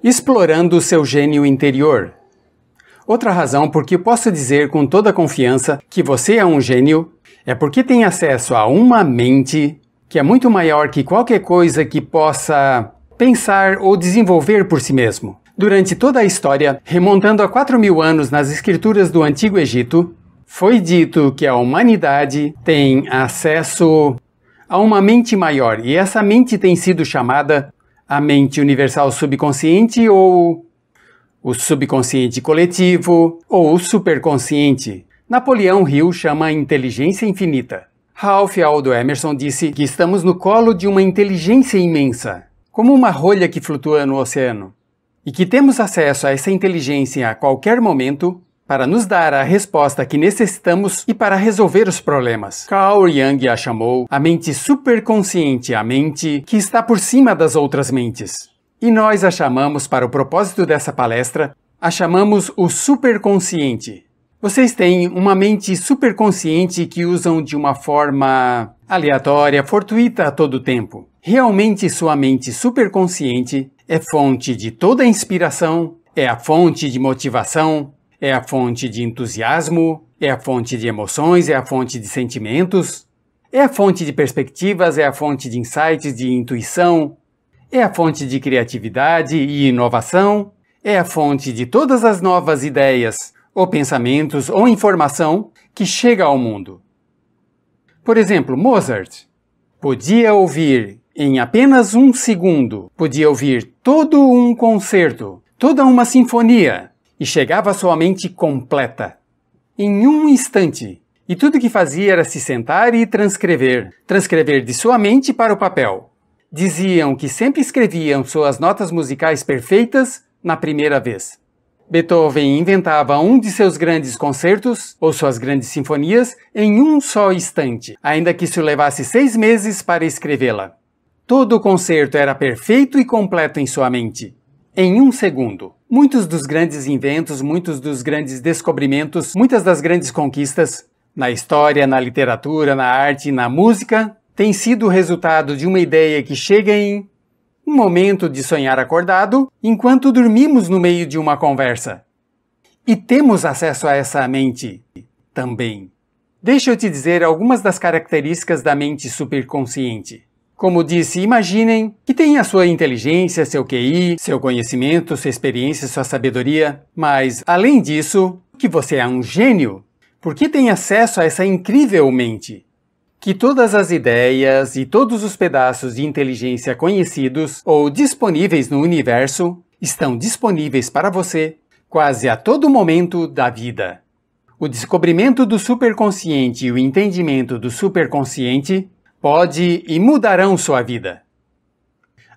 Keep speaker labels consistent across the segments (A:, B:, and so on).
A: Explorando o seu gênio interior. Outra razão por que posso dizer com toda confiança que você é um gênio é porque tem acesso a uma mente que é muito maior que qualquer coisa que possa pensar ou desenvolver por si mesmo. Durante toda a história, remontando a 4.000 anos nas escrituras do Antigo Egito, foi dito que a humanidade tem acesso a uma mente maior, e essa mente tem sido chamada a mente universal subconsciente ou o subconsciente coletivo ou o superconsciente. Napoleão Hill chama a inteligência infinita. Ralph Waldo Emerson disse que estamos no colo de uma inteligência imensa, como uma rolha que flutua no oceano, e que temos acesso a essa inteligência a qualquer momento para nos dar a resposta que necessitamos e para resolver os problemas. Carl Jung a chamou a mente superconsciente, a mente que está por cima das outras mentes. E nós a chamamos, para o propósito dessa palestra, a chamamos o superconsciente. Vocês têm uma mente superconsciente que usam de uma forma aleatória, fortuita a todo tempo. Realmente sua mente superconsciente é fonte de toda a inspiração, é a fonte de motivação, é a fonte de entusiasmo, é a fonte de emoções, é a fonte de sentimentos, é a fonte de perspectivas, é a fonte de insights, de intuição, é a fonte de criatividade e inovação, é a fonte de todas as novas ideias, ou pensamentos, ou informação que chega ao mundo. Por exemplo, Mozart podia ouvir em apenas um segundo, podia ouvir todo um concerto, toda uma sinfonia, e chegava à sua mente completa, em um instante. E tudo o que fazia era se sentar e transcrever de sua mente para o papel. Diziam que sempre escreviam suas notas musicais perfeitas na primeira vez. Beethoven inventava um de seus grandes concertos, ou suas grandes sinfonias, em um só instante, ainda que isso levasse 6 meses para escrevê-la. Todo o concerto era perfeito e completo em sua mente, em um segundo. Muitos dos grandes inventos, muitos dos grandes descobrimentos, muitas das grandes conquistas, na história, na literatura, na arte, na música, têm sido o resultado de uma ideia que chega em um momento de sonhar acordado, enquanto dormimos no meio de uma conversa. E temos acesso a essa mente também. Deixa eu te dizer algumas das características da mente superconsciente. Como disse, imaginem que tem a sua inteligência, seu QI, seu conhecimento, sua experiência, sua sabedoria, mas, além disso, que você é um gênio, porque tem acesso a essa incrível mente. Que todas as ideias e todos os pedaços de inteligência conhecidos ou disponíveis no universo estão disponíveis para você quase a todo momento da vida. O descobrimento do superconsciente e o entendimento do superconsciente pode e mudarão sua vida.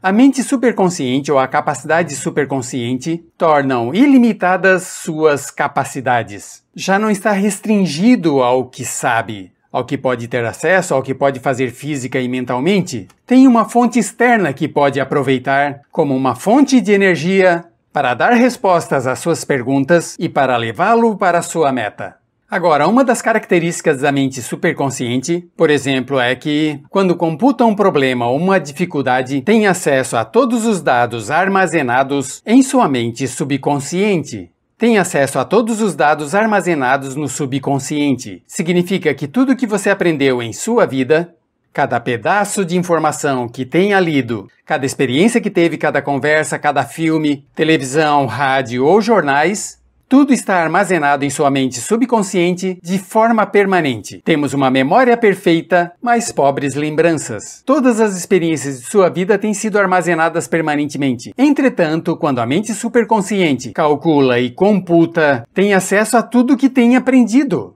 A: A mente superconsciente ou a capacidade superconsciente tornam ilimitadas suas capacidades. Já não está restringido ao que sabe, ao que pode ter acesso, ao que pode fazer física e mentalmente. Tem uma fonte externa que pode aproveitar como uma fonte de energia para dar respostas às suas perguntas e para levá-lo para a sua meta. Agora, uma das características da mente superconsciente, por exemplo, é que, quando computa um problema ou uma dificuldade, tem acesso a todos os dados armazenados em sua mente subconsciente. Tem acesso a todos os dados armazenados no subconsciente. Significa que tudo que você aprendeu em sua vida, cada pedaço de informação que tenha lido, cada experiência que teve, cada conversa, cada filme, televisão, rádio ou jornais, tudo está armazenado em sua mente subconsciente de forma permanente. Temos uma memória perfeita, mas pobres lembranças. Todas as experiências de sua vida têm sido armazenadas permanentemente. Entretanto, quando a mente superconsciente calcula e computa, tem acesso a tudo que tem aprendido.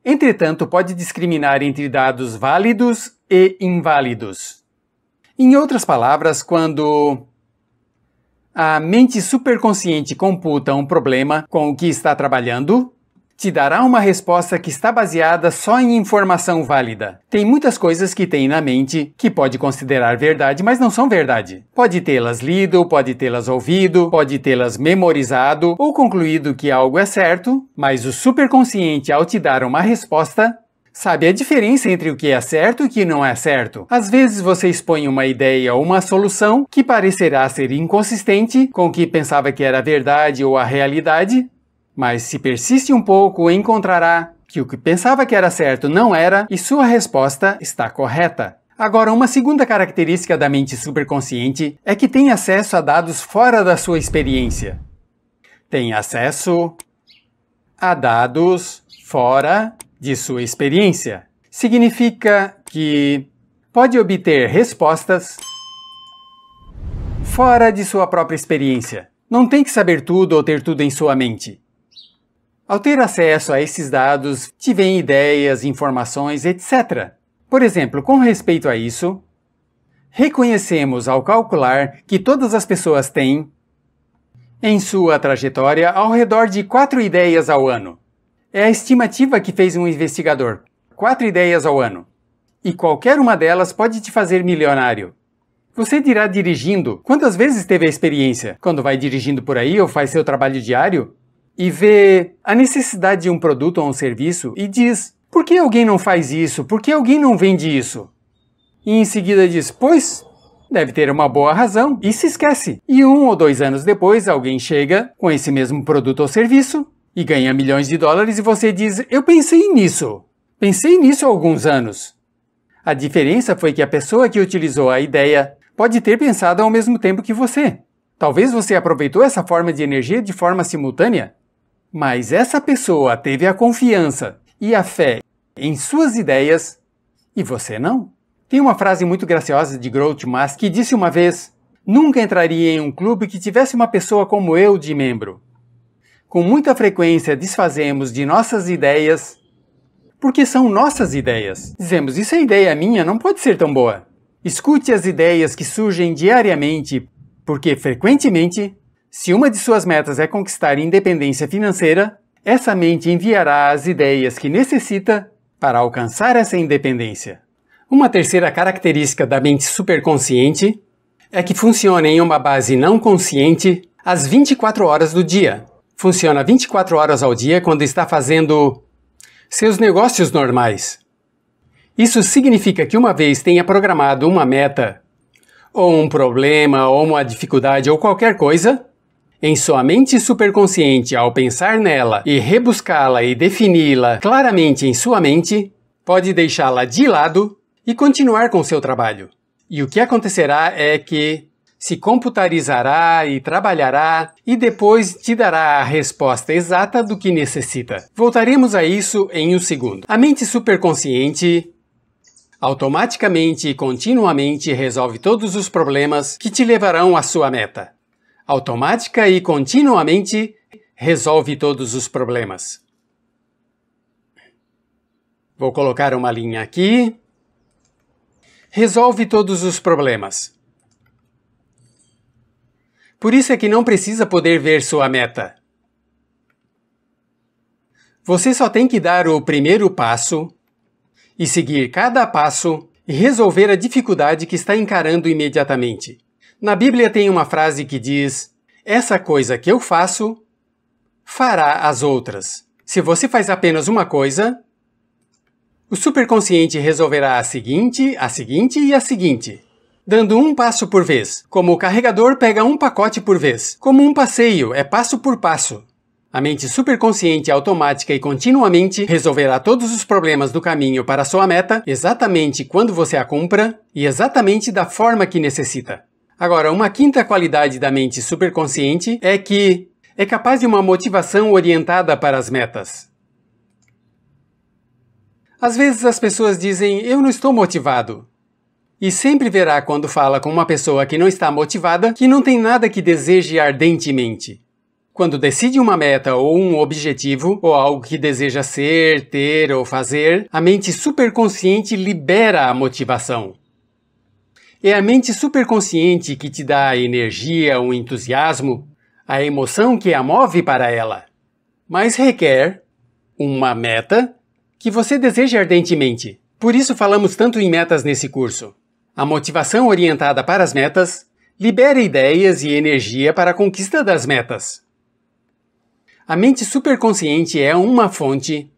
A: Entretanto, pode discriminar entre dados válidos e inválidos. Em outras palavras, quando a mente superconsciente computa um problema com o que está trabalhando, te dará uma resposta que está baseada só em informação válida. Tem muitas coisas que tem na mente que pode considerar verdade, mas não são verdade. Pode tê-las lido, pode tê-las ouvido, pode tê-las memorizado ou concluído que algo é certo, mas o superconsciente, ao te dar uma resposta, Sabe a diferença entre o que é certo e o que não é certo. Às vezes você expõe uma ideia ou uma solução que parecerá ser inconsistente com o que pensava que era a verdade ou a realidade, mas se persiste um pouco, encontrará que o que pensava que era certo não era e sua resposta está correta. Agora, uma segunda característica da mente superconsciente é que tem acesso a dados fora da sua experiência. Tem acesso a dados fora de sua experiência. Significa que pode obter respostas fora de sua própria experiência. Não tem que saber tudo ou ter tudo em sua mente. Ao ter acesso a esses dados, te vêm ideias, informações, etc. Por exemplo, com respeito a isso, reconhecemos ao calcular que todas as pessoas têm, em sua trajetória, ao redor de 4 ideias ao ano. É a estimativa que fez um investigador. 4 ideias ao ano. E qualquer uma delas pode te fazer milionário. Você dirá dirigindo, quantas vezes teve a experiência? Quando vai dirigindo por aí ou faz seu trabalho diário? E vê a necessidade de um produto ou um serviço e diz: por que alguém não faz isso? Por que alguém não vende isso? E em seguida diz: pois, deve ter uma boa razão, e se esquece. E 1 ou 2 anos depois, alguém chega com esse mesmo produto ou serviço e ganha milhões de dólares e você diz: eu pensei nisso. Pensei nisso há alguns anos. A diferença foi que a pessoa que utilizou a ideia pode ter pensado ao mesmo tempo que você. Talvez você aproveitou essa forma de energia de forma simultânea. Mas essa pessoa teve a confiança e a fé em suas ideias e você não. Tem uma frase muito graciosa de Groucho Marx que disse uma vez: nunca entraria em um clube que tivesse uma pessoa como eu de membro. Com muita frequência desfazemos de nossas ideias porque são nossas ideias. Dizemos: isso é ideia minha, não pode ser tão boa. Escute as ideias que surgem diariamente, porque frequentemente, se uma de suas metas é conquistar independência financeira, essa mente enviará as ideias que necessita para alcançar essa independência. Uma terceira característica da mente superconsciente é que funciona em uma base não consciente às 24 horas do dia. Funciona 24 horas ao dia quando está fazendo seus negócios normais. Isso significa que uma vez tenha programado uma meta, ou um problema, ou uma dificuldade, ou qualquer coisa, em sua mente superconsciente, ao pensar nela e rebuscá-la e defini-la claramente em sua mente, pode deixá-la de lado e continuar com seu trabalho. E o que acontecerá é que se computarizará e trabalhará e depois te dará a resposta exata do que necessita. Voltaremos a isso em um segundo. A mente superconsciente automaticamente e continuamente resolve todos os problemas que te levarão à sua meta. Automática e continuamente resolve todos os problemas. Vou colocar uma linha aqui. Resolve todos os problemas. Por isso é que não precisa poder ver sua meta. Você só tem que dar o primeiro passo e seguir cada passo e resolver a dificuldade que está encarando imediatamente. Na Bíblia tem uma frase que diz: essa coisa que eu faço, fará as outras. Se você faz apenas uma coisa, o superconsciente resolverá a seguinte e a seguinte, dando um passo por vez. Como o carregador pega um pacote por vez. Como um passeio, é passo por passo. A mente superconsciente automática e continuamente resolverá todos os problemas do caminho para sua meta exatamente quando você a cumpra e exatamente da forma que necessita. Agora, uma quinta qualidade da mente superconsciente é que é capaz de uma motivação orientada para as metas. Às vezes as pessoas dizem: eu não estou motivado. E sempre verá quando fala com uma pessoa que não está motivada que não tem nada que deseje ardentemente. Quando decide uma meta ou um objetivo, ou algo que deseja ser, ter ou fazer, a mente superconsciente libera a motivação. É a mente superconsciente que te dá a energia, o entusiasmo, a emoção que a move para ela. Mas requer uma meta que você deseja ardentemente. Por isso falamos tanto em metas nesse curso. A motivação orientada para as metas libera ideias e energia para a conquista das metas. A mente superconsciente é uma fonte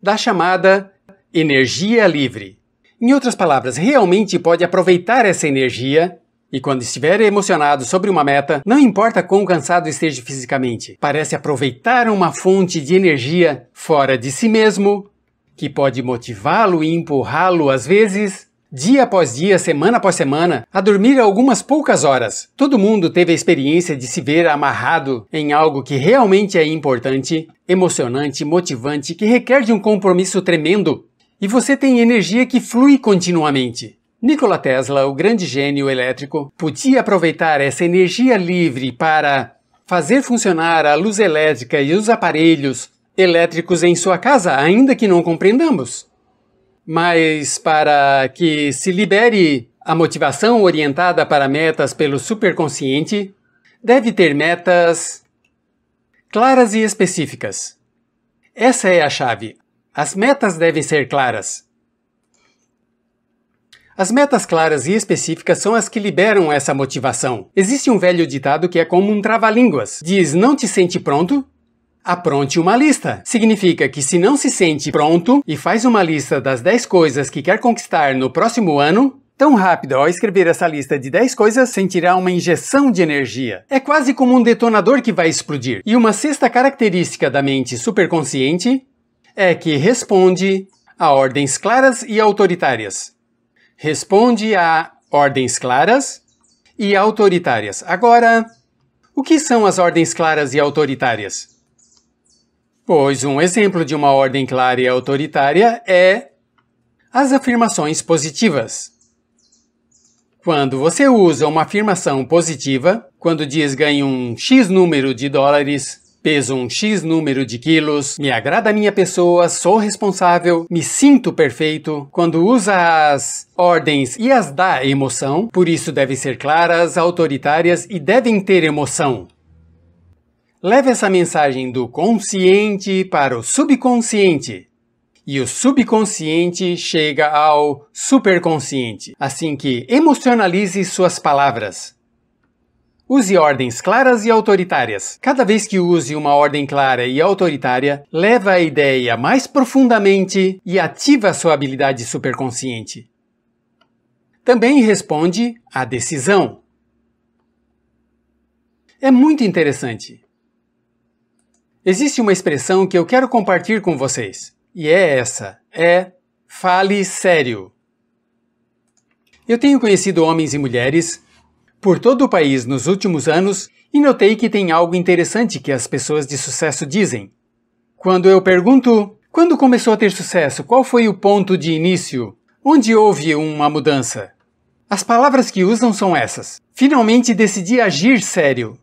A: da chamada energia livre. Em outras palavras, realmente pode aproveitar essa energia e quando estiver emocionado sobre uma meta, não importa quão cansado esteja fisicamente, parece aproveitar uma fonte de energia fora de si mesmo, que pode motivá-lo e empurrá-lo às vezes, dia após dia, semana após semana, a dormir algumas poucas horas. Todo mundo teve a experiência de se ver amarrado em algo que realmente é importante, emocionante, motivante, que requer de um compromisso tremendo, e você tem energia que flui continuamente. Nikola Tesla, o grande gênio elétrico, podia aproveitar essa energia livre para fazer funcionar a luz elétrica e os aparelhos elétricos em sua casa, ainda que não compreendamos. Mas para que se libere a motivação orientada para metas pelo superconsciente, deve ter metas claras e específicas. Essa é a chave. As metas devem ser claras. As metas claras e específicas são as que liberam essa motivação. Existe um velho ditado que é como um trava-línguas. Diz, não te sente pronto? Apronte uma lista. Significa que se não se sente pronto e faz uma lista das 10 coisas que quer conquistar no próximo ano, tão rápido ao escrever essa lista de 10 coisas, sentirá uma injeção de energia. É quase como um detonador que vai explodir. E uma sexta característica da mente superconsciente é que responde a ordens claras e autoritárias. Responde a ordens claras e autoritárias. Agora, o que são as ordens claras e autoritárias? Pois um exemplo de uma ordem clara e autoritária é as afirmações positivas. Quando você usa uma afirmação positiva, quando diz ganho um X número de dólares, peso um X número de quilos, me agrada a minha pessoa, sou responsável, me sinto perfeito, quando usa as ordens e as dá emoção, por isso devem ser claras, autoritárias e devem ter emoção. Leve essa mensagem do consciente para o subconsciente. E o subconsciente chega ao superconsciente. Assim que emocionalize suas palavras. Use ordens claras e autoritárias. Cada vez que use uma ordem clara e autoritária, leva a ideia mais profundamente e ativa a sua habilidade superconsciente. Também responde à decisão. É muito interessante. Existe uma expressão que eu quero compartilhar com vocês, e é essa, fale sério. Eu tenho conhecido homens e mulheres por todo o país nos últimos anos e notei que tem algo interessante que as pessoas de sucesso dizem. Quando eu pergunto, quando começou a ter sucesso, qual foi o ponto de início? Onde houve uma mudança? As palavras que usam são essas. Finalmente decidi agir sério.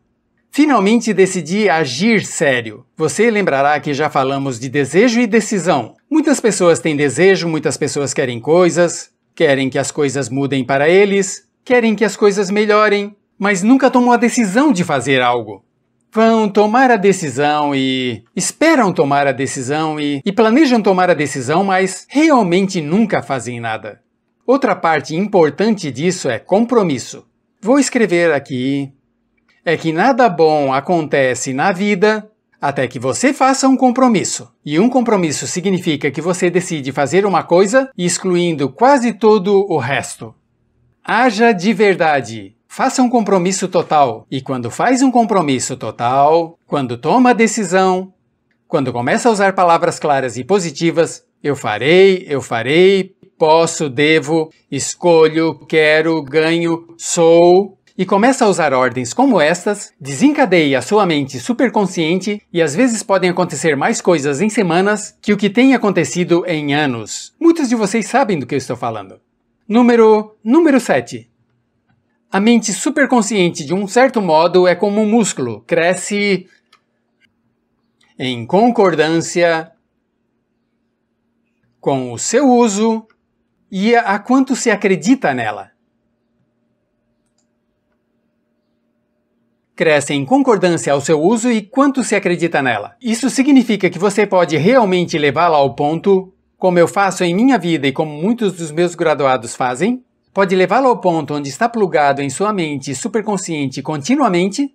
A: Finalmente decidi agir sério. Você lembrará que já falamos de desejo e decisão. Muitas pessoas têm desejo, muitas pessoas querem coisas, querem que as coisas mudem para eles, querem que as coisas melhorem, mas nunca tomam a decisão de fazer algo. Vão tomar a decisão e esperam tomar a decisão e planejam tomar a decisão, mas realmente nunca fazem nada. Outra parte importante disso é compromisso. Vou escrever aqui. É que nada bom acontece na vida até que você faça um compromisso. E um compromisso significa que você decide fazer uma coisa excluindo quase todo o resto. Haja de verdade. Faça um compromisso total. E quando faz um compromisso total, quando toma a decisão, quando começa a usar palavras claras e positivas, eu farei, posso, devo, escolho, quero, ganho, sou... E começa a usar ordens como estas, desencadeia a sua mente superconsciente e às vezes podem acontecer mais coisas em semanas que o que tem acontecido em anos. Muitos de vocês sabem do que eu estou falando. Número 7. A mente superconsciente, de um certo modo, é como um músculo. Cresce em concordância com o seu uso e a quanto se acredita nela. Cresce em concordância ao seu uso e quanto se acredita nela. Isso significa que você pode realmente levá-la ao ponto, como eu faço em minha vida e como muitos dos meus graduados fazem, pode levá-la ao ponto onde está plugado em sua mente superconsciente continuamente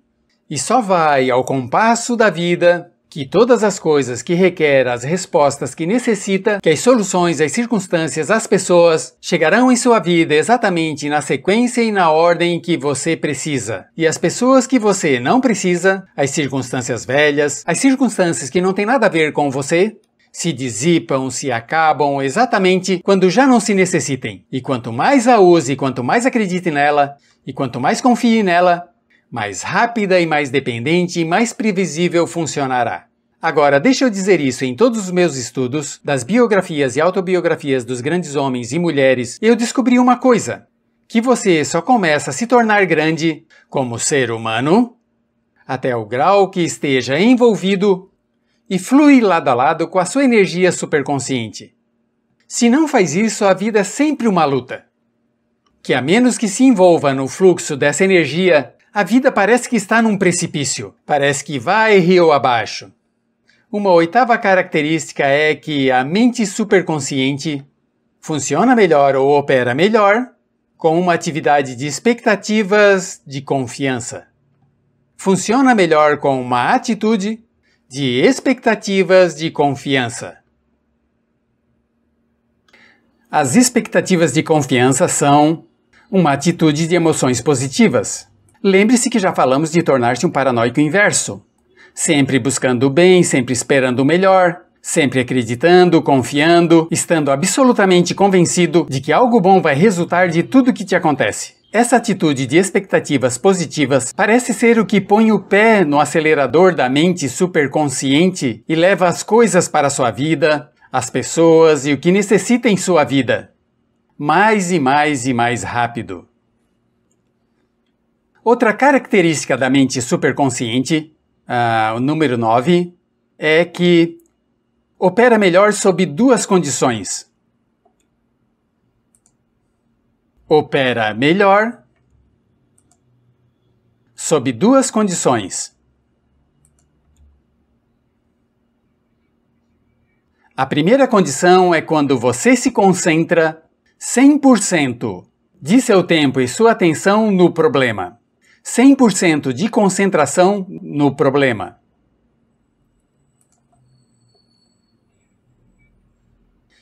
A: e só vai ao compasso da vida que todas as coisas que requer as respostas que necessita, que as soluções, as circunstâncias, as pessoas chegarão em sua vida exatamente na sequência e na ordem que você precisa. E as pessoas que você não precisa, as circunstâncias velhas, as circunstâncias que não têm nada a ver com você, se dissipam, se acabam exatamente quando já não se necessitem. E quanto mais a use, quanto mais acredite nela, e quanto mais confie nela, mais rápida e mais dependente e mais previsível funcionará. Agora, deixa eu dizer isso, em todos os meus estudos, das biografias e autobiografias dos grandes homens e mulheres, eu descobri uma coisa, que você só começa a se tornar grande como ser humano, até o grau que esteja envolvido e flui lado a lado com a sua energia superconsciente. Se não faz isso, a vida é sempre uma luta. Que a menos que se envolva no fluxo dessa energia, a vida parece que está num precipício, parece que vai rio abaixo. Uma oitava característica é que a mente superconsciente funciona melhor ou opera melhor com uma atividade de expectativas de confiança. Funciona melhor com uma atitude de expectativas de confiança. As expectativas de confiança são uma atitude de emoções positivas. Lembre-se que já falamos de tornar-se um paranoico inverso. Sempre buscando o bem, sempre esperando o melhor, sempre acreditando, confiando, estando absolutamente convencido de que algo bom vai resultar de tudo que te acontece. Essa atitude de expectativas positivas parece ser o que põe o pé no acelerador da mente superconsciente e leva as coisas para a sua vida, as pessoas e o que necessita em sua vida. Mais e mais e mais rápido. Outra característica da mente superconsciente, o número 9, é que opera melhor sob duas condições. Opera melhor sob duas condições. A primeira condição é quando você se concentra 100% de seu tempo e sua atenção no problema. 100% de concentração no problema.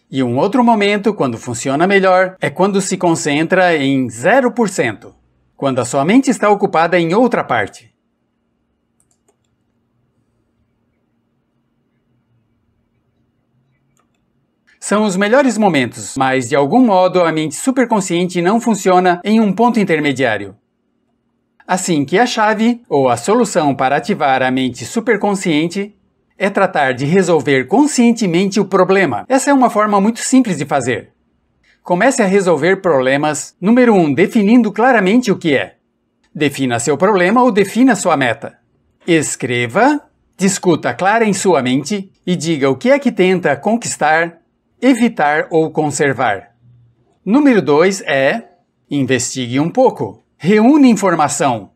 A: E um outro momento, quando funciona melhor, é quando se concentra em 0%, quando a sua mente está ocupada em outra parte. São os melhores momentos, mas de algum modo a mente superconsciente não funciona em um ponto intermediário. Assim que a chave, ou a solução para ativar a mente superconsciente, é tratar de resolver conscientemente o problema. Essa é uma forma muito simples de fazer. Comece a resolver problemas, número 1, definindo claramente o que é. Defina seu problema ou defina sua meta. Escreva, discuta clara em sua mente e diga o que é que tenta conquistar, evitar ou conservar. Número 2 é: investigue um pouco. Reúne informação.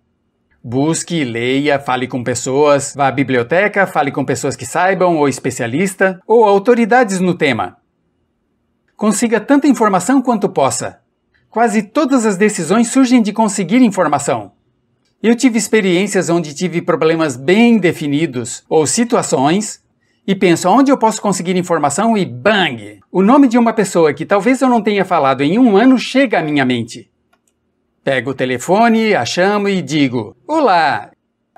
A: Busque, leia, fale com pessoas, vá à biblioteca, fale com pessoas que saibam, ou especialistas, ou autoridades no tema. Consiga tanta informação quanto possa. Quase todas as decisões surgem de conseguir informação. Eu tive experiências onde tive problemas bem definidos, ou situações, e penso aonde eu posso conseguir informação e bang! O nome de uma pessoa que talvez eu não tenha falado em um ano chega à minha mente. Pego o telefone, a chamo e digo: olá,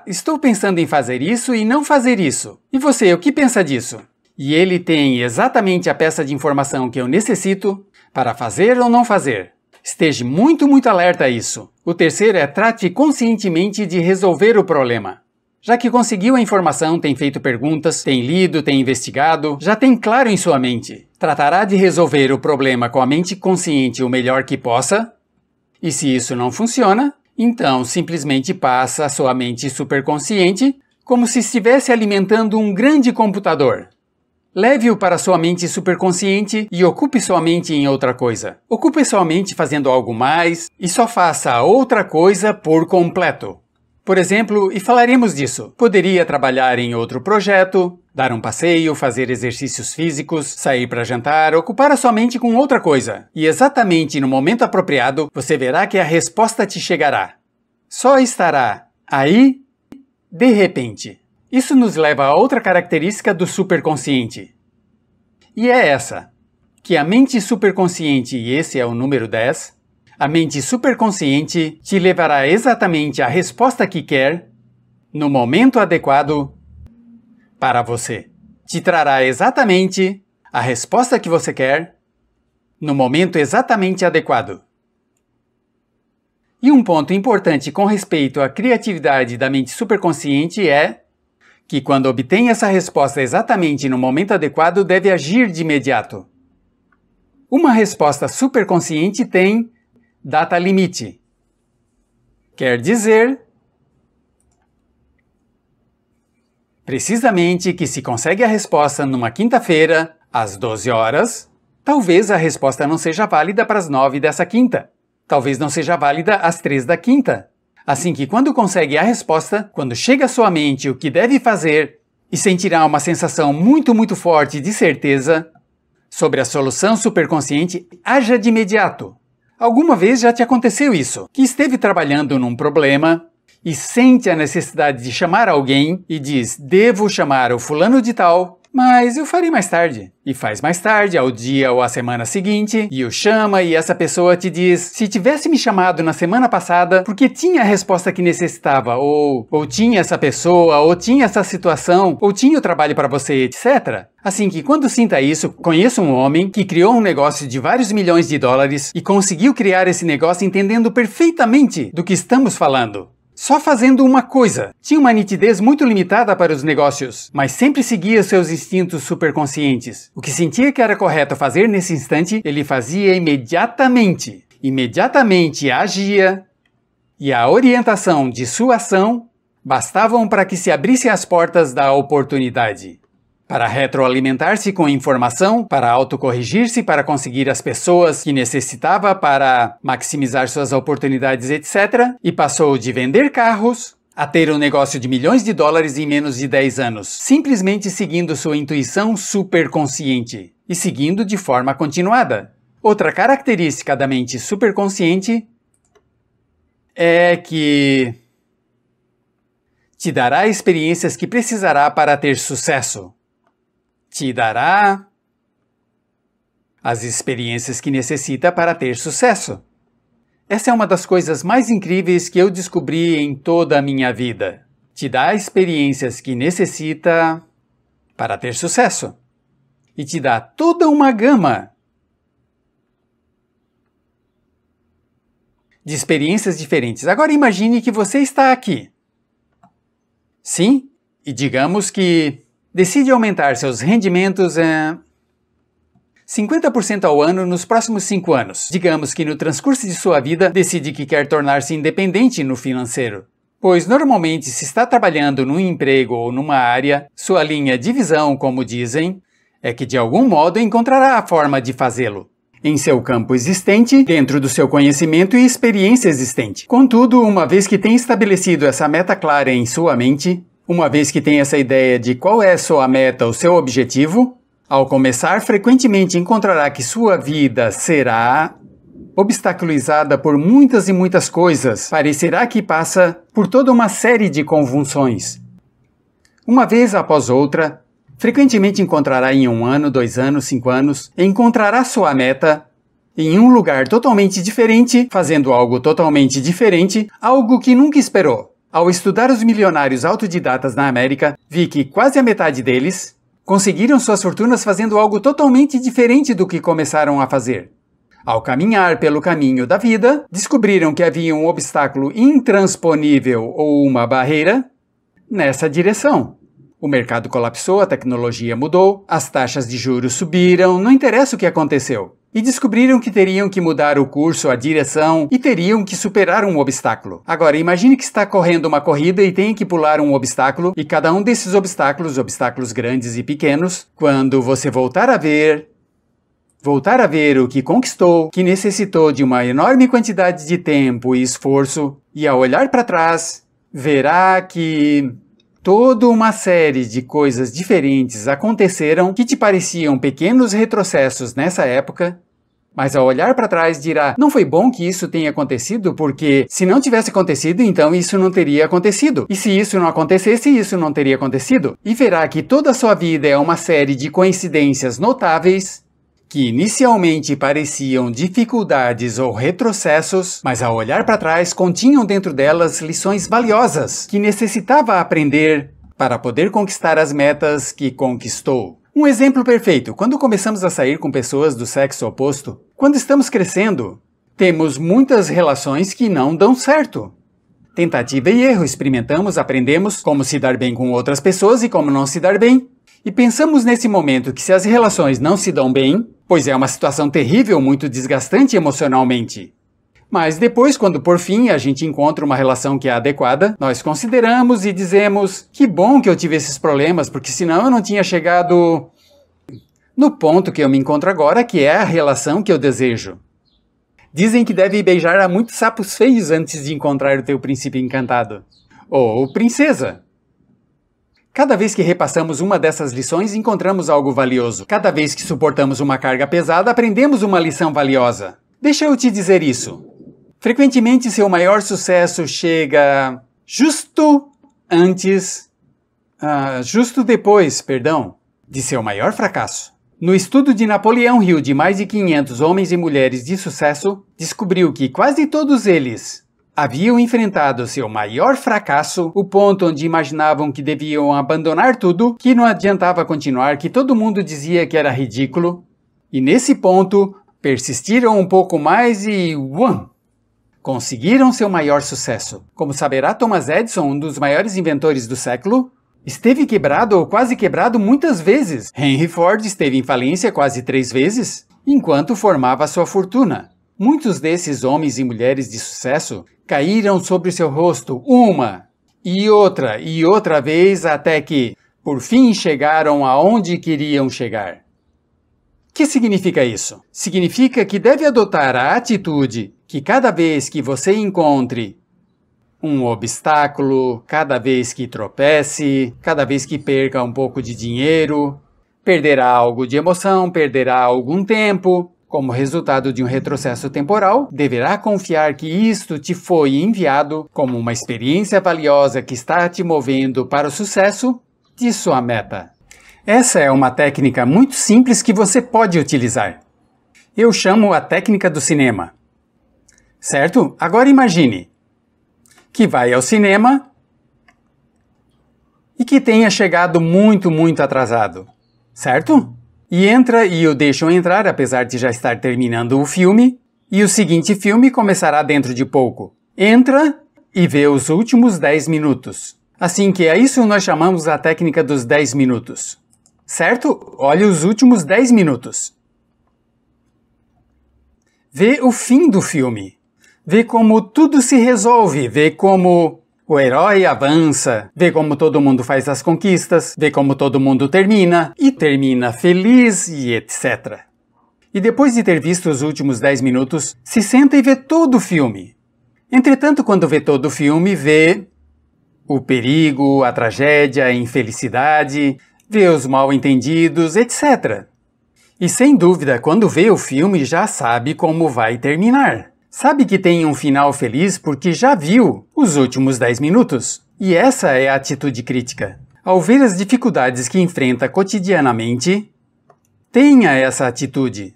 A: estou pensando em fazer isso e não fazer isso. E você, o que pensa disso? E ele tem exatamente a peça de informação que eu necessito para fazer ou não fazer. Esteja muito alerta a isso. O terceiro é: trate conscientemente de resolver o problema. Já que conseguiu a informação, tem feito perguntas, tem lido, tem investigado, já tem claro em sua mente. Tratará de resolver o problema com a mente consciente o melhor que possa. E se isso não funciona, então simplesmente passa a sua mente superconsciente como se estivesse alimentando um grande computador. Leve-o para sua mente superconsciente e ocupe sua mente em outra coisa. Ocupe sua mente fazendo algo mais e só faça outra coisa por completo. Por exemplo, e falaremos disso, poderia trabalhar em outro projeto, dar um passeio, fazer exercícios físicos, sair para jantar, ocupar a sua mente com outra coisa. E exatamente no momento apropriado, você verá que a resposta te chegará. Só estará aí, de repente. Isso nos leva a outra característica do superconsciente. E é essa, que a mente superconsciente, e esse é o número 10, a mente superconsciente te levará exatamente à resposta que quer, no momento adequado, para você. Te trará exatamente a resposta que você quer, no momento exatamente adequado. E um ponto importante com respeito à criatividade da mente superconsciente é que quando obtém essa resposta exatamente no momento adequado, deve agir de imediato. Uma resposta superconsciente tem data limite. Quer dizer, precisamente que se consegue a resposta numa quinta-feira, às 12 horas, talvez a resposta não seja válida para as 9 dessa quinta. Talvez não seja válida às 3 da quinta. Assim que quando consegue a resposta, quando chega à sua mente o que deve fazer e sentirá uma sensação muito forte de certeza sobre a solução superconsciente, haja de imediato. Alguma vez já te aconteceu isso, que esteve trabalhando num problema e sente a necessidade de chamar alguém e diz, devo chamar o fulano de tal, mas eu farei mais tarde. E faz mais tarde, ao dia ou à semana seguinte, e o chama e essa pessoa te diz, se tivesse me chamado na semana passada, porque tinha a resposta que necessitava, ou tinha essa pessoa, ou tinha essa situação, ou tinha o trabalho para você, etc. Assim que quando sinta isso, conheço um homem que criou um negócio de vários milhões de dólares e conseguiu criar esse negócio entendendo perfeitamente do que estamos falando. Só fazendo uma coisa. Tinha uma nitidez muito limitada para os negócios, mas sempre seguia seus instintos superconscientes. O que sentia que era correto fazer nesse instante, ele fazia imediatamente. Imediatamente agia, e a orientação de sua ação bastavam para que se abrissem as portas da oportunidade. Para retroalimentar-se com informação, para autocorrigir-se, para conseguir as pessoas que necessitava, para maximizar suas oportunidades, etc. E passou de vender carros a ter um negócio de milhões de dólares em menos de 10 anos, simplesmente seguindo sua intuição superconsciente e seguindo de forma continuada. Outra característica da mente superconsciente é que te dará experiências que precisará para ter sucesso. Te dará as experiências que necessita para ter sucesso. Essa é uma das coisas mais incríveis que eu descobri em toda a minha vida. Te dá experiências que necessita para ter sucesso. E te dá toda uma gama de experiências diferentes. Agora imagine que você está aqui. Sim, e digamos que decide aumentar seus rendimentos em 50% ao ano nos próximos 5 anos. Digamos que no transcurso de sua vida decide que quer tornar-se independente no financeiro. Pois normalmente se está trabalhando num emprego ou numa área, sua linha de visão, como dizem, é que de algum modo encontrará a forma de fazê-lo. Em seu campo existente, dentro do seu conhecimento e experiência existente. Contudo, uma vez que tem estabelecido essa meta clara em sua mente, uma vez que tem essa ideia de qual é sua meta ou seu objetivo, ao começar, frequentemente encontrará que sua vida será obstaculizada por muitas e muitas coisas. Parecerá que passa por toda uma série de convulsões. Uma vez após outra, frequentemente encontrará em 1 ano, 2 anos, 5 anos, encontrará sua meta em um lugar totalmente diferente, fazendo algo totalmente diferente, algo que nunca esperou. Ao estudar os milionários autodidatas na América, vi que quase a metade deles conseguiram suas fortunas fazendo algo totalmente diferente do que começaram a fazer. Ao caminhar pelo caminho da vida, descobriram que havia um obstáculo intransponível ou uma barreira nessa direção. O mercado colapsou, a tecnologia mudou, as taxas de juros subiram, não interessa o que aconteceu. E descobriram que teriam que mudar o curso, a direção e teriam que superar um obstáculo. Agora, imagine que está correndo uma corrida e tem que pular um obstáculo, e cada um desses obstáculos grandes e pequenos, quando você voltar a ver o que conquistou, que necessitou de uma enorme quantidade de tempo e esforço, e ao olhar para trás, verá que toda uma série de coisas diferentes aconteceram que te pareciam pequenos retrocessos nessa época, Mas ao olhar para trás dirá, não foi bom que isso tenha acontecido, porque se não tivesse acontecido, então isso não teria acontecido. E se isso não acontecesse, isso não teria acontecido. E verá que toda a sua vida é uma série de coincidências notáveis, que inicialmente pareciam dificuldades ou retrocessos, mas ao olhar para trás continham dentro delas lições valiosas, que necessitava aprender para poder conquistar as metas que conquistou. Um exemplo perfeito, quando começamos a sair com pessoas do sexo oposto, quando estamos crescendo, temos muitas relações que não dão certo. Tentativa e erro, experimentamos, aprendemos como se dar bem com outras pessoas e como não se dar bem. E pensamos nesse momento que se as relações não se dão bem, pois é uma situação terrível, muito desgastante emocionalmente. Mas depois, quando por fim a gente encontra uma relação que é adequada, nós consideramos e dizemos, que bom que eu tive esses problemas, porque senão eu não tinha chegado no ponto que eu me encontro agora, que é a relação que eu desejo. Dizem que deve beijar a muitos sapos feios antes de encontrar o teu príncipe encantado. Ou princesa. Cada vez que repassamos uma dessas lições, encontramos algo valioso. Cada vez que suportamos uma carga pesada, aprendemos uma lição valiosa. Deixa eu te dizer isso. Frequentemente, seu maior sucesso chega justo depois, de seu maior fracasso. No estudo de Napoleão Hill de mais de 500 homens e mulheres de sucesso, descobriu que quase todos eles haviam enfrentado seu maior fracasso, o ponto onde imaginavam que deviam abandonar tudo, que não adiantava continuar, que todo mundo dizia que era ridículo. E nesse ponto, persistiram um pouco mais e conseguiram seu maior sucesso. Como saberá Thomas Edison, um dos maiores inventores do século, esteve quebrado ou quase quebrado muitas vezes. Henry Ford esteve em falência quase 3 vezes, enquanto formava sua fortuna. Muitos desses homens e mulheres de sucesso caíram sobre seu rosto uma e outra vez até que, por fim, chegaram aonde queriam chegar. O que significa isso? Significa que deve adotar a atitude que cada vez que você encontre um obstáculo, cada vez que tropece, cada vez que perca um pouco de dinheiro, perderá algo de emoção, perderá algum tempo, como resultado de um retrocesso temporal, deverá confiar que isto te foi enviado como uma experiência valiosa que está te movendo para o sucesso de sua meta. Essa é uma técnica muito simples que você pode utilizar. Eu chamo a técnica do cinema. Certo? Agora imagine que vai ao cinema e que tenha chegado muito atrasado. Certo? E entra e o deixam entrar, apesar de já estar terminando o filme, e o seguinte filme começará dentro de pouco. Entra e vê os últimos 10 minutos. Assim que a isso nós chamamos a técnica dos 10 minutos. Certo? Olhe os últimos 10 minutos. Vê o fim do filme. Vê como tudo se resolve. Vê como o herói avança. Vê como todo mundo faz as conquistas. Vê como todo mundo termina. E termina feliz e etc. E depois de ter visto os últimos 10 minutos, se senta e vê todo o filme. Entretanto, quando vê todo o filme, vê o perigo, a tragédia, a infelicidade, vê os mal-entendidos, etc. E sem dúvida, quando vê o filme, já sabe como vai terminar. Sabe que tem um final feliz porque já viu os últimos 10 minutos. E essa é a atitude crítica. Ao ver as dificuldades que enfrenta cotidianamente, tenha essa atitude.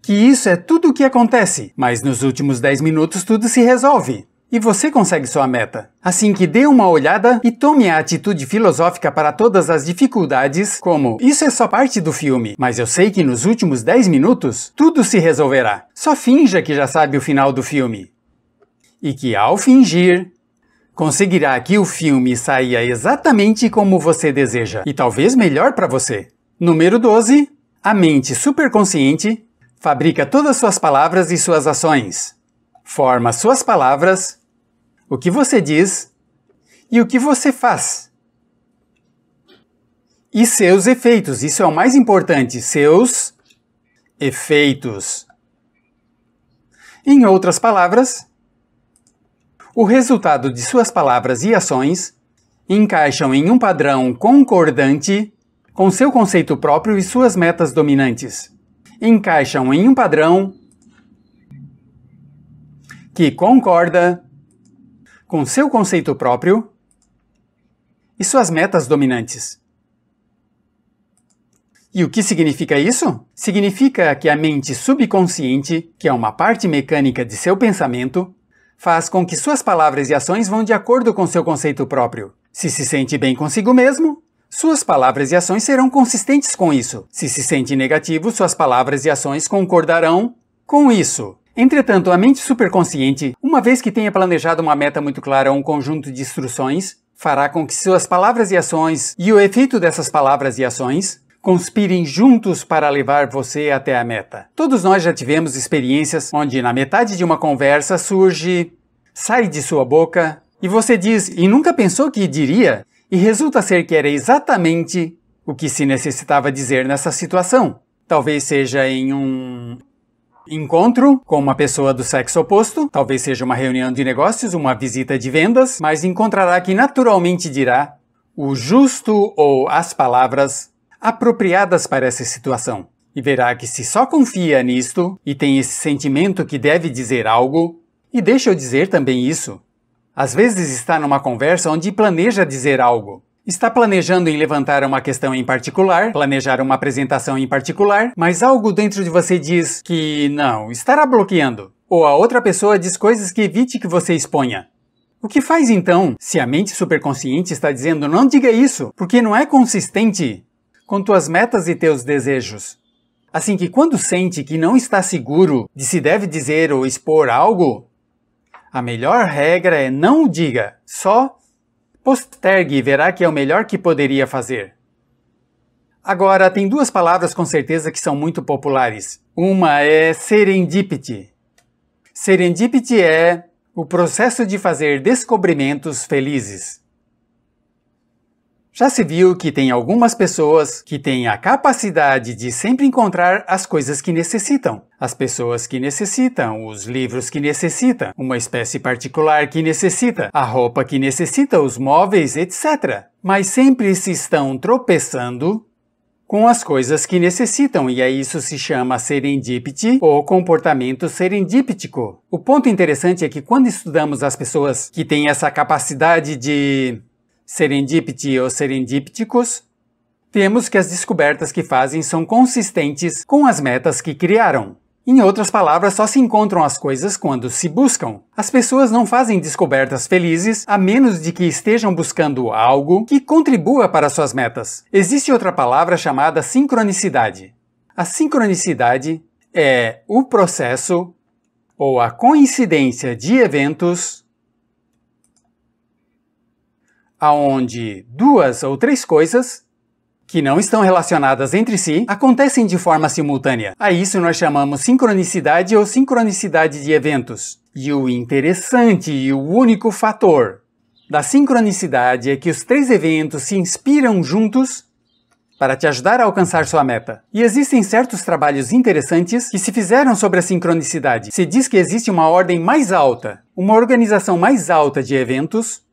A: Que isso é tudo o que acontece, mas nos últimos 10 minutos tudo se resolve. E você consegue sua meta. Assim que dê uma olhada e tome a atitude filosófica para todas as dificuldades, como isso é só parte do filme, mas eu sei que nos últimos 10 minutos tudo se resolverá. Só finja que já sabe o final do filme. E que ao fingir, conseguirá que o filme saia exatamente como você deseja, e talvez melhor para você. Número 12. A mente superconsciente fabrica todas suas palavras e suas ações. Forma suas palavras, o que você diz e o que você faz. E seus efeitos, isso é o mais importante, seus efeitos. Em outras palavras, o resultado de suas palavras e ações encaixam em um padrão concordante com seu conceito próprio e suas metas dominantes. encaixam em um padrão que concorda com seu conceito próprio e suas metas dominantes. E o que significa isso? Significa que a mente subconsciente, que é uma parte mecânica de seu pensamento, faz com que suas palavras e ações vão de acordo com seu conceito próprio. Se sente bem consigo mesmo, suas palavras e ações serão consistentes com isso. Se sente negativo, suas palavras e ações concordarão com isso. Entretanto, a mente superconsciente, uma vez que tenha planejado uma meta muito clara ou um conjunto de instruções, fará com que suas palavras e ações e o efeito dessas palavras e ações conspirem juntos para levar você até a meta. Todos nós já tivemos experiências onde na metade de uma conversa sai de sua boca e você diz e nunca pensou que diria e resulta ser que era exatamente o que se necessitava dizer nessa situação. Talvez seja em um encontro com uma pessoa do sexo oposto, talvez seja uma reunião de negócios, uma visita de vendas, mas encontrará que naturalmente dirá o justo ou as palavras apropriadas para essa situação. E verá que se só confia nisto e tem esse sentimento que deve dizer algo, e deixa eu dizer também isso, às vezes está numa conversa onde planeja dizer algo. Está planejando em levantar uma questão em particular, planejar uma apresentação em particular, mas algo dentro de você diz que não, estará bloqueando. Ou a outra pessoa diz coisas que evite que você exponha. O que faz então, se a mente superconsciente está dizendo não diga isso, porque não é consistente com tuas metas e teus desejos? Assim que quando sente que não está seguro de se deve dizer ou expor algo, a melhor regra é não o diga, só postergue e verá que é o melhor que poderia fazer. Agora, tem duas palavras com certeza que são muito populares. Uma é serendipity. Serendipity é o processo de fazer descobrimentos felizes. Já se viu que tem algumas pessoas que têm a capacidade de sempre encontrar as coisas que necessitam. As pessoas que necessitam, os livros que necessitam, uma espécie particular que necessita, a roupa que necessita, os móveis, etc. Mas sempre se estão tropeçando com as coisas que necessitam, e aí isso se chama serendipity ou comportamento serendíptico. O ponto interessante é que quando estudamos as pessoas que têm essa capacidade de serendipity ou serendípticos, temos que as descobertas que fazem são consistentes com as metas que criaram. Em outras palavras, só se encontram as coisas quando se buscam. As pessoas não fazem descobertas felizes a menos de que estejam buscando algo que contribua para suas metas. Existe outra palavra chamada sincronicidade. A sincronicidade é o processo ou a coincidência de eventos aonde duas ou três coisas que não estão relacionadas entre si acontecem de forma simultânea. A isso nós chamamos sincronicidade ou sincronicidade de eventos. E o interessante e o único fator da sincronicidade é que os três eventos se inspiram juntos para te ajudar a alcançar sua meta. E existem certos trabalhos interessantes que se fizeram sobre a sincronicidade. Se diz que existe uma ordem mais alta, uma organização mais alta de eventos,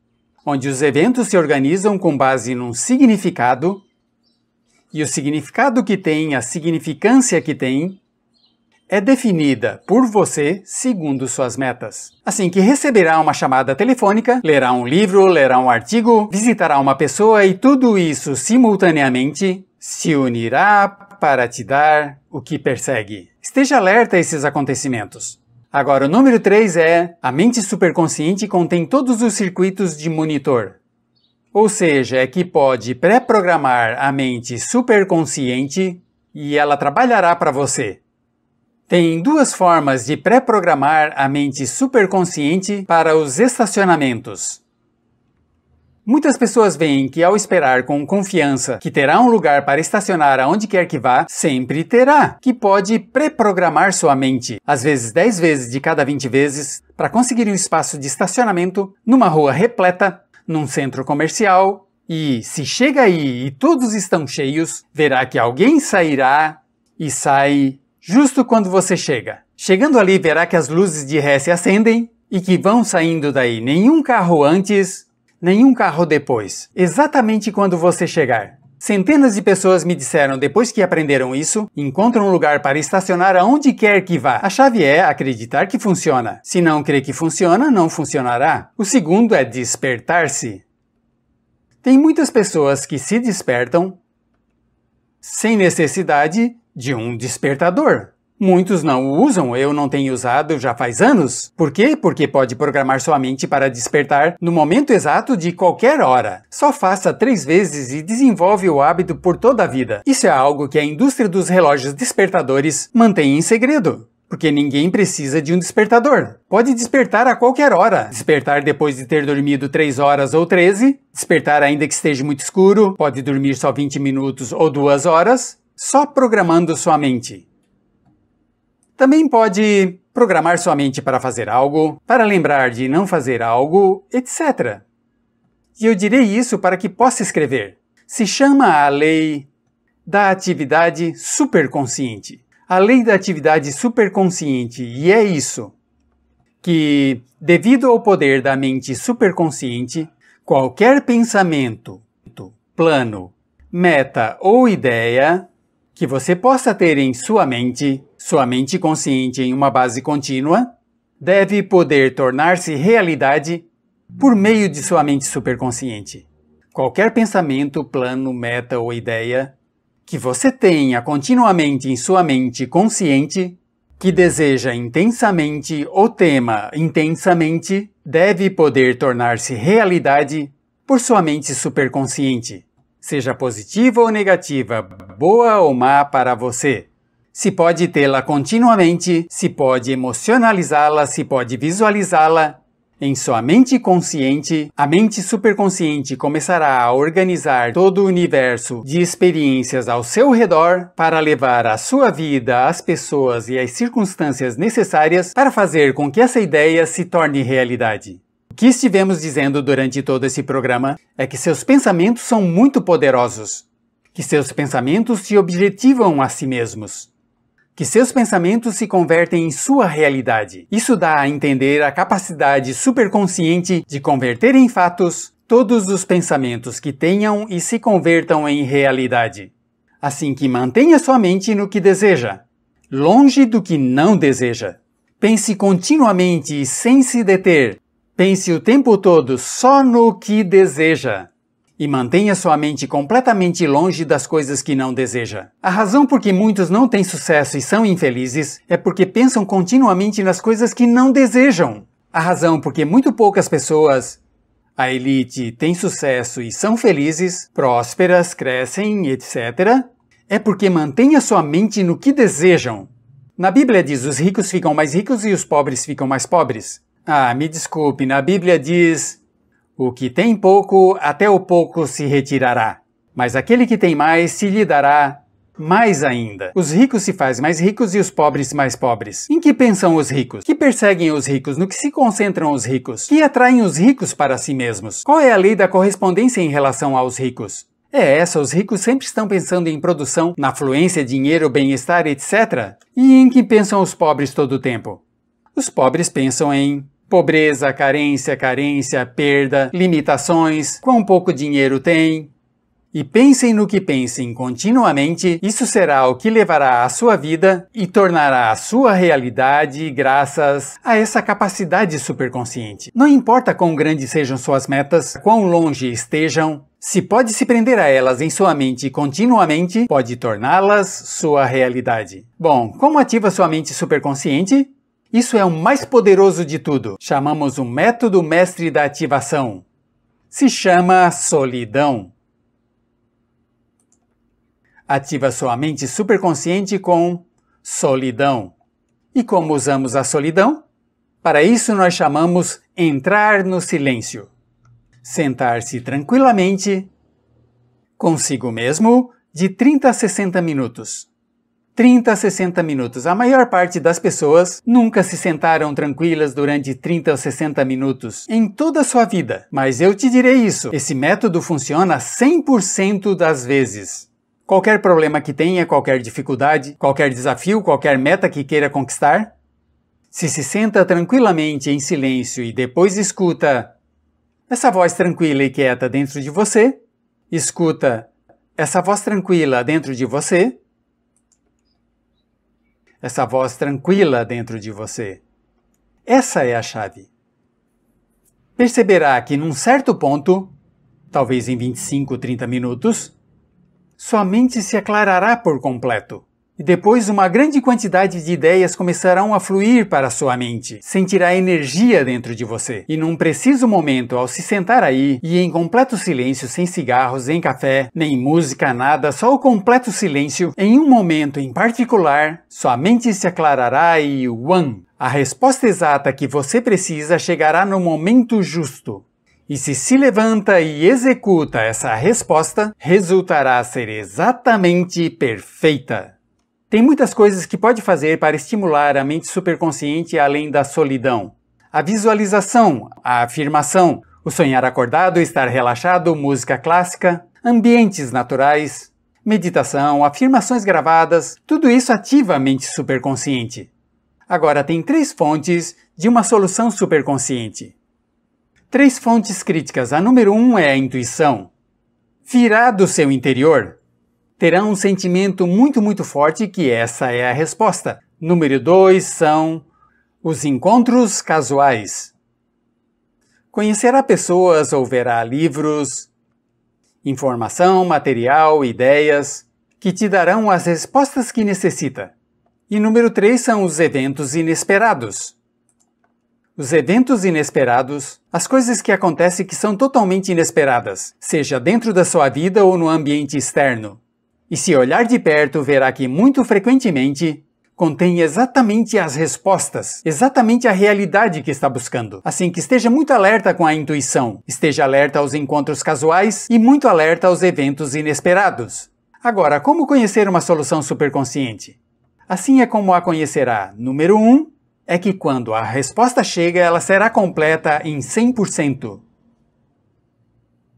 A: onde os eventos se organizam com base num significado, e o significado que tem, a significância que tem, é definida por você segundo suas metas. Assim que receberá uma chamada telefônica, lerá um livro, lerá um artigo, visitará uma pessoa e tudo isso simultaneamente se unirá para te dar o que persegue. Esteja alerta a esses acontecimentos. Agora, o número 3 é: a mente superconsciente contém todos os circuitos de monitor. Ou seja, é que pode pré-programar a mente superconsciente e ela trabalhará para você. Tem duas formas de pré-programar a mente superconsciente para os estacionamentos. Muitas pessoas veem que ao esperar com confiança que terá um lugar para estacionar aonde quer que vá, sempre terá, que pode pré-programar sua mente, às vezes 10 vezes de cada 20 vezes, para conseguir um espaço de estacionamento numa rua repleta, num centro comercial, e se chega aí e todos estão cheios, verá que alguém sairá e sai justo quando você chega. Chegando ali, verá que as luzes de ré se acendem e que vão saindo daí nenhum carro antes, nenhum carro depois, exatamente quando você chegar. Centenas de pessoas me disseram depois que aprenderam isso, encontram um lugar para estacionar aonde quer que vá. A chave é acreditar que funciona. Se não crer que funciona, não funcionará. O segundo é despertar-se. Tem muitas pessoas que se despertam sem necessidade de um despertador. Muitos não o usam, eu não tenho usado já faz anos. Por quê? Porque pode programar sua mente para despertar no momento exato de qualquer hora. Só faça 3 vezes e desenvolve o hábito por toda a vida. Isso é algo que a indústria dos relógios despertadores mantém em segredo. Porque ninguém precisa de um despertador. Pode despertar a qualquer hora. Despertar depois de ter dormido 3 horas ou 13. Despertar ainda que esteja muito escuro. Pode dormir só 20 minutos ou 2 horas. Só programando sua mente. Também pode programar sua mente para fazer algo, para lembrar de não fazer algo, etc. E eu direi isso para que possa escrever. Se chama a lei da atividade superconsciente. A lei da atividade superconsciente, e é isso, que, devido ao poder da mente superconsciente, qualquer pensamento, plano, meta ou ideia que você possa ter em sua mente consciente em uma base contínua, deve poder tornar-se realidade por meio de sua mente superconsciente. Qualquer pensamento, plano, meta ou ideia que você tenha continuamente em sua mente consciente, que deseja intensamente ou tema intensamente, deve poder tornar-se realidade por sua mente superconsciente. Seja positiva ou negativa, boa ou má para você. Se pode tê-la continuamente, se pode emocionalizá-la, se pode visualizá-la. Em sua mente consciente, a mente superconsciente começará a organizar todo o universo de experiências ao seu redor para levar a sua vida, as pessoas e as circunstâncias necessárias para fazer com que essa ideia se torne realidade. O que estivemos dizendo durante todo esse programa é que seus pensamentos são muito poderosos, que seus pensamentos se objetivam a si mesmos, que seus pensamentos se convertem em sua realidade. Isso dá a entender a capacidade superconsciente de converter em fatos todos os pensamentos que tenham e se convertam em realidade. Assim que mantenha sua mente no que deseja, longe do que não deseja. Pense continuamente e sem se deter. Pense o tempo todo só no que deseja. E mantenha sua mente completamente longe das coisas que não deseja. A razão por que muitos não têm sucesso e são infelizes é porque pensam continuamente nas coisas que não desejam. A razão por que muito poucas pessoas, a elite, têm sucesso e são felizes, prósperas, crescem, etc., é porque mantenha sua mente no que desejam. Na Bíblia diz: os ricos ficam mais ricos e os pobres ficam mais pobres. Ah, me desculpe, na Bíblia diz: o que tem pouco, até o pouco se retirará. Mas aquele que tem mais, se lhe dará mais ainda. Os ricos se fazem mais ricos e os pobres mais pobres. Em que pensam os ricos? Que perseguem os ricos? No que se concentram os ricos? Que atraem os ricos para si mesmos? Qual é a lei da correspondência em relação aos ricos? É essa, os ricos sempre estão pensando em produção, na fluência, dinheiro, bem-estar, etc. E em que pensam os pobres todo o tempo? Os pobres pensam em pobreza, carência, perda, limitações, quão pouco dinheiro tem. E pensem no que pensem continuamente, isso será o que levará a sua vida e tornará a sua realidade graças a essa capacidade superconsciente. Não importa quão grandes sejam suas metas, quão longe estejam, se pode se prender a elas em sua mente continuamente, pode torná-las sua realidade. Bom, como ativa sua mente superconsciente? Isso é o mais poderoso de tudo. Chamamos o método mestre da ativação. Se chama solidão. Ativa sua mente superconsciente com solidão. E como usamos a solidão? Para isso nós chamamos entrar no silêncio. Sentar-se tranquilamente consigo mesmo de 30 a 60 minutos. 30 a 60 minutos. A maior parte das pessoas nunca se sentaram tranquilas durante 30 ou 60 minutos em toda a sua vida. Mas eu te direi isso, esse método funciona 100% das vezes. Qualquer problema que tenha, qualquer dificuldade, qualquer desafio, qualquer meta que queira conquistar, se senta tranquilamente em silêncio e depois escuta essa voz tranquila e quieta dentro de você, escuta: essa voz tranquila dentro de você, essa voz tranquila dentro de você. Essa é a chave. Perceberá que num certo ponto, talvez em 25, 30 minutos, sua mente se aclarará por completo. E depois uma grande quantidade de ideias começarão a fluir para sua mente. Sentirá energia dentro de você. E num preciso momento, ao se sentar aí, e em completo silêncio, sem cigarros, sem café, nem música, nada, só o completo silêncio, em um momento em particular, sua mente se aclarará e a resposta exata que você precisa chegará no momento justo. E se levanta e executa essa resposta, resultará ser exatamente perfeita. Tem muitas coisas que pode fazer para estimular a mente superconsciente além da solidão. A visualização, a afirmação, o sonhar acordado, estar relaxado, música clássica, ambientes naturais, meditação, afirmações gravadas, tudo isso ativa a mente superconsciente. Agora, tem 3 fontes de uma solução superconsciente. 3 fontes críticas. A número 1 é a intuição. Virá do seu interior. Terá um sentimento muito forte que essa é a resposta. Número 2 são os encontros casuais. Conhecerá pessoas ou verá livros, informação, material, ideias, que te darão as respostas que necessita. E número 3 são os eventos inesperados. Os eventos inesperados, as coisas que acontecem que são totalmente inesperadas, seja dentro da sua vida ou no ambiente externo. E se olhar de perto, verá que muito frequentemente contém exatamente as respostas, exatamente a realidade que está buscando. Assim que esteja muito alerta com a intuição, esteja alerta aos encontros casuais e muito alerta aos eventos inesperados. Agora, como conhecer uma solução superconsciente? Assim é como a conhecerá. Número 1 é que quando a resposta chega, ela será completa em 100%.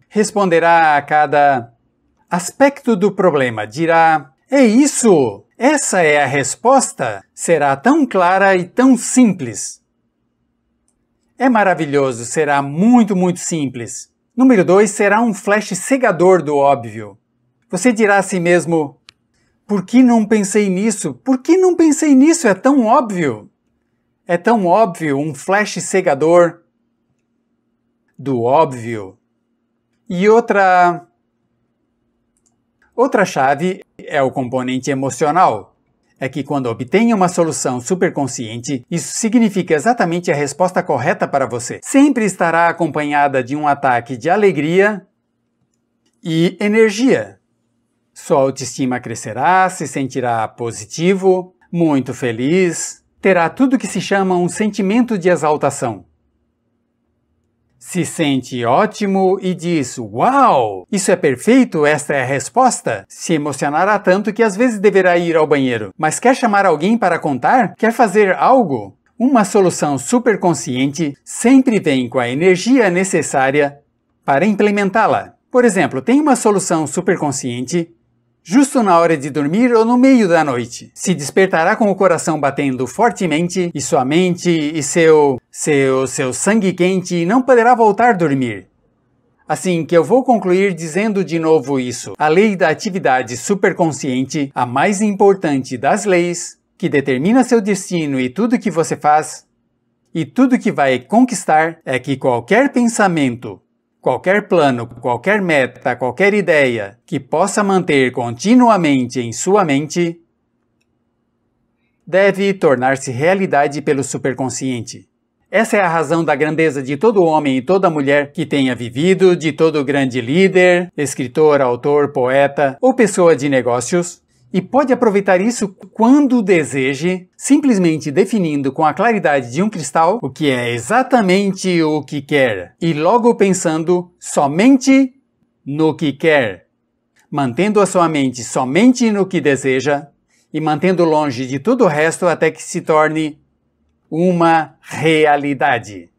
A: Responderá a cada aspecto do problema, dirá: é isso! Essa é a resposta! Será tão clara e tão simples. É maravilhoso, será muito simples. Número 2 será um flash cegador do óbvio. Você dirá a si mesmo: por que não pensei nisso? Por que não pensei nisso? É tão óbvio! É tão óbvio, um flash cegador do óbvio. E outra chave é o componente emocional. É que quando obtenha uma solução superconsciente, isso significa exatamente a resposta correta para você. Sempre estará acompanhada de um ataque de alegria e energia. Sua autoestima crescerá, se sentirá positivo, muito feliz, terá tudo que se chama um sentimento de exaltação. Se sente ótimo e diz: uau, isso é perfeito, esta é a resposta. Se emocionará tanto que às vezes deverá ir ao banheiro. Mas quer chamar alguém para contar? Quer fazer algo? Uma solução superconsciente sempre vem com a energia necessária para implementá-la. Por exemplo, tem uma solução superconsciente justo na hora de dormir ou no meio da noite. Se despertará com o coração batendo fortemente e sua mente e seu sangue quente e não poderá voltar a dormir. Assim que eu vou concluir dizendo de novo isso. A lei da atividade superconsciente, a mais importante das leis, que determina seu destino e tudo que você faz, e tudo que vai conquistar, é que qualquer pensamento, qualquer plano, qualquer meta, qualquer ideia que possa manter continuamente em sua mente deve tornar-se realidade pelo superconsciente. Essa é a razão da grandeza de todo homem e toda mulher que tenha vivido, de todo grande líder, escritor, autor, poeta ou pessoa de negócios, e pode aproveitar isso quando deseje, simplesmente definindo com a claridade de um cristal o que é exatamente o que quer, e logo pensando somente no que quer, mantendo a sua mente somente no que deseja e mantendo longe de tudo o resto até que se torne uma realidade.